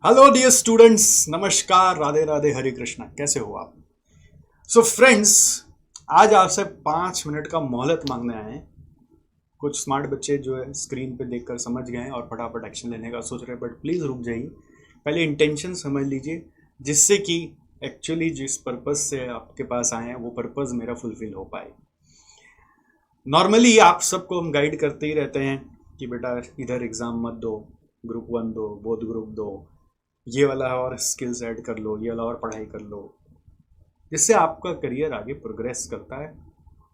Hello dear students, नमस्कार, राधे राधे, हरे कृष्णा। कैसे हो आप? सो फ्रेंड्स, आज आपसे 5 मिनट का मोहलत मांगने आए हैं। कुछ स्मार्ट बच्चे जो है स्क्रीन पे देखकर समझ गए हैं और फटाफट एक्शन लेने का सोच रहे हैं, बट प्लीज़ रुक जाइए। पहले इंटेंशन समझ लीजिए, जिससे कि एक्चुअली जिस पर्पज़ से आपके पास आए हैं वो पर्पज़ मेरा फुलफिल हो पाए। नॉर्मली आप सबको हम गाइड करते ही रहते हैं कि बेटा इधर एग्ज़ाम मत दो, ग्रुप 1 दो, बोध ग्रुप दो, ये वाला और स्किल्स ऐड कर लो, ये वाला और पढ़ाई कर लो, जिससे आपका करियर आगे प्रोग्रेस करता है।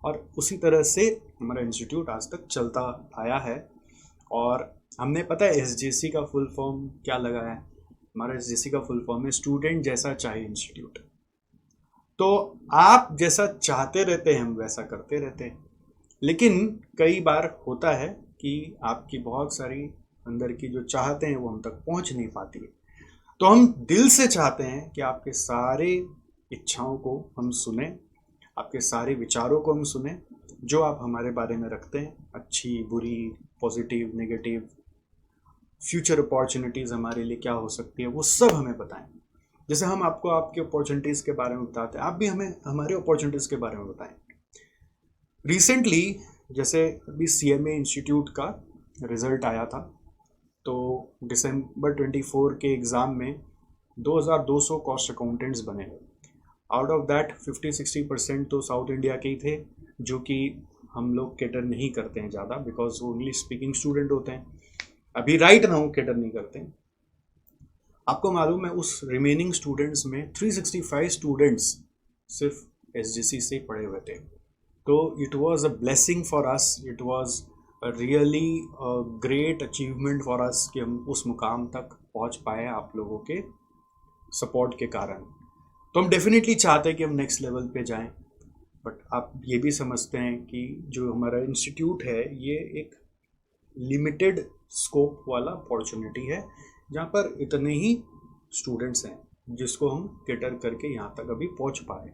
और उसी तरह से हमारा इंस्टीट्यूट आज तक चलता आया है। और हमने पता है एसजेसी का फुल फॉर्म क्या लगा है। हमारा एसजेसी का फुल फॉर्म है स्टूडेंट जैसा चाहे इंस्टीट्यूट। तो आप जैसा चाहते रहते हैं हम वैसा करते रहते हैं, लेकिन कई बार होता है कि आपकी बहुत सारी अंदर की जो चाहते हैं वो हम तक पहुंच नहीं पाती है। तो हम दिल से चाहते हैं कि आपके सारे इच्छाओं को हम सुने, आपके सारे विचारों को हम सुने, जो आप हमारे बारे में रखते हैं, अच्छी बुरी, पॉजिटिव नेगेटिव, फ्यूचर अपॉर्चुनिटीज़ हमारे लिए क्या हो सकती है, वो सब हमें बताएं। जैसे हम आपको आपके अपॉर्चुनिटीज़ के बारे में बताते हैं, आप भी हमें हमारे अपॉर्चुनिटीज़ के बारे में बताएं। रिसेंटली जैसे अभी सीएमए इंस्टीट्यूट का रिज़ल्ट आया था, तो दिसंबर 24 के एग्ज़ाम में 2200 कॉस्ट अकाउंटेंट्स बने। आउट ऑफ दैट 50-60% तो साउथ इंडिया के ही थे, जो कि हम लोग कैटर नहीं करते हैं ज़्यादा, बिकॉज वो इंग्लिश स्पीकिंग स्टूडेंट होते हैं। अभी राइट नाउ कैटर नहीं करते हैं। आपको मालूम है उस रिमेनिंग स्टूडेंट्स में 365 स्टूडेंट्स सिर्फ एसजीसी से पढ़े हुए थे। तो it was a blessing for us, it was really great achievement for us कि हम उस मुकाम तक पहुंच पाए आप लोगों के सपोर्ट के कारण। तो हम डेफिनेटली चाहते हैं कि हम नेक्स्ट लेवल पे जाएं, बट आप ये भी समझते हैं कि जो हमारा इंस्टीट्यूट है ये एक लिमिटेड स्कोप वाला अपॉर्चुनिटी है, जहाँ पर इतने ही स्टूडेंट्स हैं जिसको हम कैटर करके यहाँ तक अभी पहुँच पाए।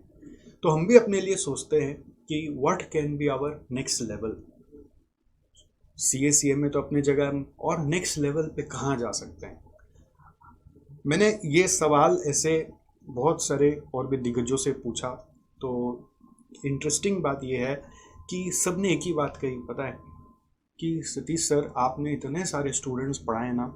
तो हम भी अपने लिए सोचते हैं कि what can be our next level. CA में तो अपनी जगह, और नेक्स्ट लेवल पे कहाँ जा सकते हैं। मैंने ये सवाल ऐसे बहुत सारे और भी दिग्गजों से पूछा, तो इंटरेस्टिंग बात यह है कि सब ने एक ही बात कही, पता है कि सतीश सर, आपने इतने सारे स्टूडेंट्स पढ़ाए ना,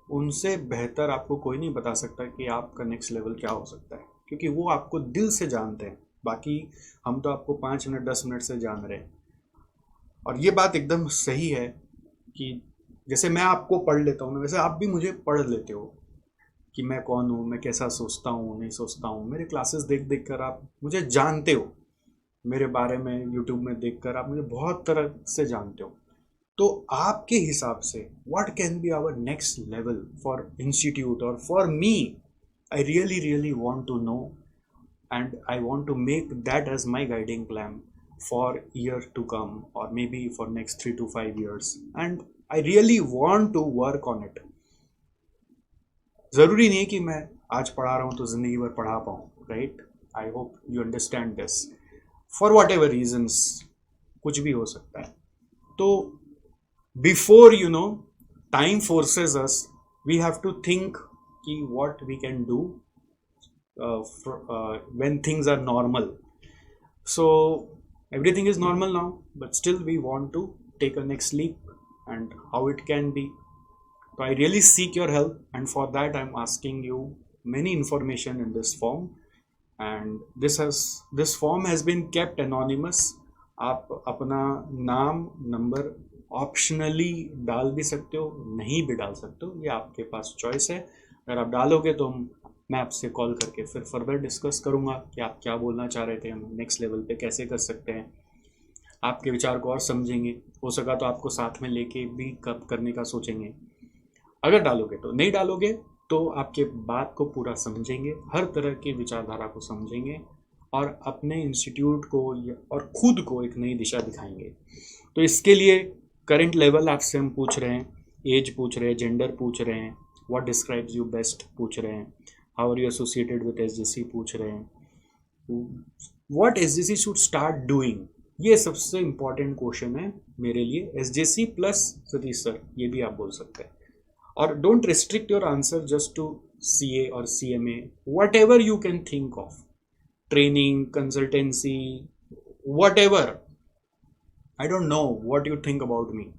उनसे बेहतर आपको कोई नहीं बता सकता कि आपका नेक्स्ट लेवल क्या हो सकता है, क्योंकि वो आपको दिल से जानते हैं। बाकी हम तो आपको 5 मिनट 10 मिनट से जान रहे हैं। और ये बात एकदम सही है कि जैसे मैं आपको पढ़ लेता हूँ ना, वैसे आप भी मुझे पढ़ लेते हो कि मैं कौन हूँ, मैं कैसा सोचता हूँ नहीं सोचता हूँ। मेरे क्लासेस देख देख कर आप मुझे जानते हो, मेरे बारे में यूट्यूब में देख कर आप मुझे बहुत तरह से जानते हो। तो आपके हिसाब से what can be our next level for institute और for me, I really really want to know, and I want to make that as my guiding plan for year to come, और may be for next 3 to 5 years, and I really want to work on it. ज़रूरी नहीं है कि मैं आज पढ़ा रहा हूँ तो ज़िंदगी भर पढ़ा पाऊँ, right? I hope you understand this. For whatever reasons कुछ भी हो सकता है। तो before time forces us, we have to think कि what we can do when things are normal. So everything is normal now, but still we want to take a next leap, and how it can be. So I really seek your help, and for that I'm asking you many information in this form, and this form has been kept anonymous. आप अपना नाम number optionally डाल भी सकते हो, नहीं भी डाल सकते हो, ये आपके पास चॉइस है। अगर आप डालोगे तो मैं आपसे कॉल करके फिर फर्दर डिस्कस करूँगा कि आप क्या बोलना चाह रहे थे, हम नेक्स्ट लेवल पे कैसे कर सकते हैं, आपके विचार को और समझेंगे। हो सका तो आपको साथ में लेके भी कब करने का सोचेंगे। अगर डालोगे तो, नहीं डालोगे तो आपके बात को पूरा समझेंगे, हर तरह की विचारधारा को समझेंगे, और अपने इंस्टीट्यूट को और खुद को एक नई दिशा दिखाएंगे। तो इसके लिए करंट लेवल आपसे हम पूछ रहे हैं, एज पूछ रहे हैं, जेंडर पूछ रहे हैं, व्हाट डिस्क्राइब्स यू बेस्ट पूछ रहे हैं, how are you associated with SGC पूछ रहे हैं, what SGC should start doing. ये सबसे इम्पॉर्टेंट क्वेश्चन है मेरे लिए। एसजीसी प्लस सतीश सर, ये भी आप बोल सकते हैं। और don't restrict your answer just to CA or CMA, whatever you can think of, training, consultancy, whatever. I don't know what you think about me,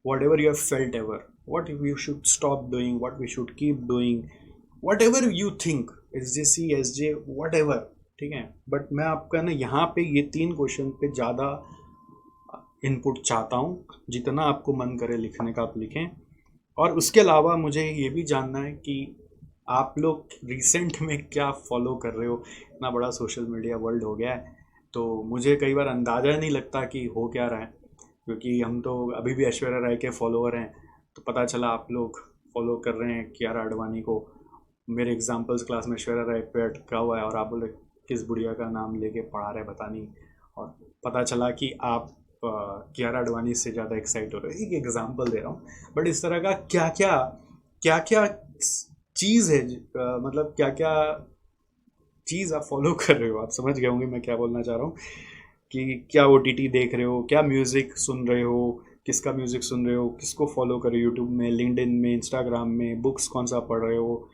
whatever you have felt ever, what you should stop doing, what we should keep doing, whatever you think, SJC, SJ, whatever, ठीक है. But मैं आपका ना यहाँ पे ये 3 question पे ज़्यादा इनपुट चाहता हूँ. जितना आपको मन करे लिखने का आप लिखें. और उसके अलावा मुझे ये भी जानना है कि आप लोग रिसेंट में क्या फॉलो कर रहे हो. इतना बड़ा सोशल मीडिया वर्ल्ड हो गया है, तो मुझे कई बार अंदाज़ा नहीं लगता कि हो क्या रहा है, क्योंकि हम तो अभी भी ऐश्वर्या राय के फॉलोअर हैं. तो पता चला आप लोग फॉलो कर रहे हैं कियारा आडवाणी को. मेरे एग्जाम्पल्स क्लास में ऐश्वर्या राय पे अटका हुआ है और आप बोले किस बुढ़िया का नाम लेके पढ़ा रहे पता नहीं. और पता चला कि आप कियारा आडवाणी से ज़्यादा एक्साइट हो रहे हो. एक एग्जाम्पल दे रहा हूँ, बट इस तरह का क्या क्या चीज़ है, मतलब क्या क्या चीज़ आप फॉलो कर रहे हो. आप समझ गए होंगे मैं क्या बोलना चाह रहा हूँ, कि क्या OTT देख रहे हो, क्या म्यूज़िक सुन रहे हो, किसका म्यूज़िक सुन रहे हो, किसको फॉलो कर रहे हो यूट्यूब में, लिंक्डइन में, इंस्टाग्राम में, बुक्स कौन सा पढ़ रहे हो,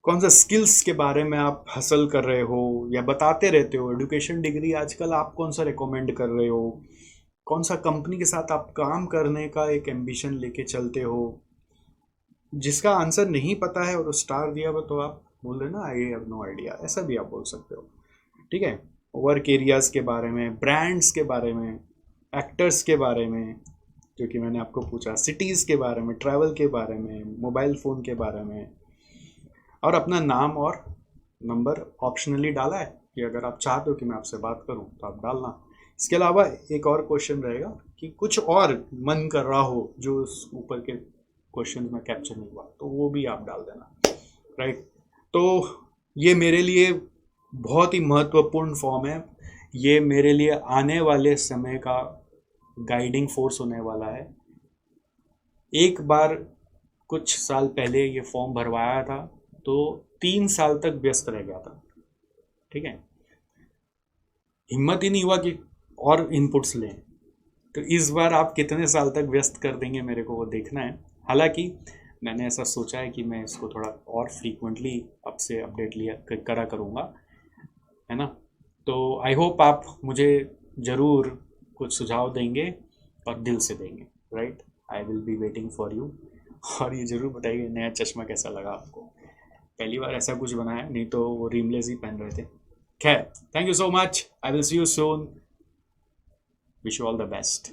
कौन सा स्किल्स के बारे में आप हासिल कर रहे हो या बताते रहते हो. एजुकेशन डिग्री आजकल आप कौन सा रिकमेंड कर रहे हो, कौन सा कंपनी के साथ आप काम करने का एक एम्बिशन लेके चलते हो. जिसका आंसर नहीं पता है और स्टार दिया हुआ तो आप बोल रहे ना आई हैव नो आइडिया, ऐसा भी आप बोल सकते हो. ठीक है. वर्क एरियाज़ के बारे में, ब्रांड्स के बारे में, एक्टर्स के बारे में जो कि मैंने आपको पूछा, सिटीज़ के बारे में, ट्रैवल के बारे में, मोबाइल फ़ोन के बारे में. और अपना नाम और नंबर ऑप्शनली डाला है कि अगर आप चाहते हो कि मैं आपसे बात करूं तो आप डालना. इसके अलावा एक और क्वेश्चन रहेगा कि कुछ और मन कर रहा हो जो उस ऊपर के क्वेश्चन में कैप्चर नहीं हुआ, तो वो भी आप डाल देना. राइट. तो ये मेरे लिए बहुत ही महत्वपूर्ण फॉर्म है. ये मेरे लिए आने वाले समय का गाइडिंग फोर्स होने वाला है. एक बार कुछ साल पहले ये फॉर्म भरवाया था तो 3 साल तक व्यस्त रह गया था. ठीक है. हिम्मत ही नहीं हुआ कि और इनपुट्स लें. तो इस बार आप कितने साल तक व्यस्त कर देंगे मेरे को वो देखना है. हालांकि मैंने ऐसा सोचा है कि मैं इसको थोड़ा और फ्रीक्वेंटली आपसे अपडेट लिया करा करूँगा, है ना. तो आई होप आप मुझे ज़रूर कुछ सुझाव देंगे और दिल से देंगे. Right. I will be waiting for you. और ये ज़रूर बताइए नया चश्मा कैसा लगा आपको. पहली बार ऐसा कुछ बनाया, नहीं तो वो रीमलेस ही पहन रहे थे. खैर, thank you so much. I will see you soon. Wish you all the best.